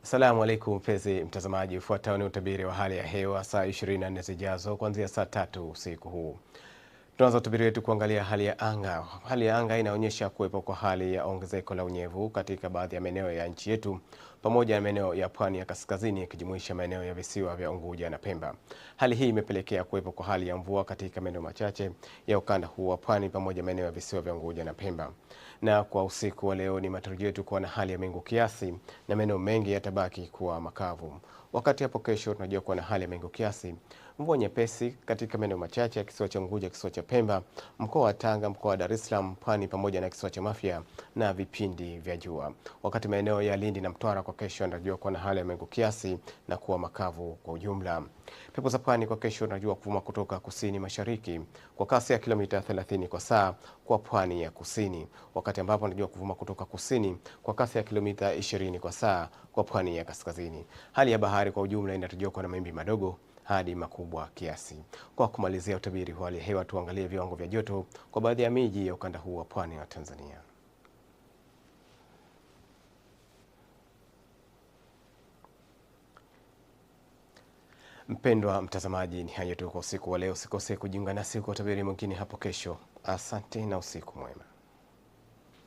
Asalamu alaikum mpenzi mtazamaji, ufuatao ni utabiri wa hali ya hewa saa 24 zijazo kuanzia saa 3 usiku huu. Tunaanza utabiri wetu kuangalia hali ya anga. Hali ya anga inaonyesha kuwepo kwa hali ya ongezeko la unyevu katika baadhi ya maeneo ya nchi yetu pamoja na maeneo ya pwani ya kaskazini ikijumuisha maeneo ya visiwa vya Unguja na Pemba. Hali hii imepelekea kuwepo kwa hali ya mvua katika maeneo machache ya ukanda huu wa pwani pamoja na maeneo ya visiwa vya Unguja na Pemba. Na kwa usiku wa leo ni matarajio yetu kuwa na hali ya mawingu kiasi na maeneo mengi yatabaki kuwa makavu. Wakati hapo kesho tunajua kuwa na hali ya mawingu kiasi, mvua nyepesi katika maeneo machache ya kisiwa cha Unguja, kisiwa cha Pemba, mkoa wa Tanga, mkoa wa Dar es Salaam, Pwani pamoja na kisiwa cha Mafia na vipindi vya jua. Wakati maeneo ya Lindi na Mtwara kwa kesho yanatarajiwa kuwa na hali ya mawingu kiasi na kuwa makavu kwa ujumla. Pepo za pwani kwa kesho yanatarajiwa kuvuma kutoka kusini mashariki kwa kasi ya kilomita 30 kwa saa kwa pwani ya kusini, wakati ambapo yanatarajiwa kuvuma kutoka kusini kwa kasi ya kilomita 20 kwa saa kwa pwani ya kaskazini. Hali ya bahari kwa ujumla inatarajiwa kuwa na mawimbi madogo hadi makubwa kiasi. Kwa kumalizia utabiri wa hali ya hewa, tuangalie viwango vya joto kwa baadhi ya miji ya ukanda huu wa pwani wa Tanzania. Mpendwa mtazamaji, ni hayo tu kwa usiku wa leo. Usikose kujiunga nasi kwa utabiri mwingine hapo kesho. Asante na usiku mwema.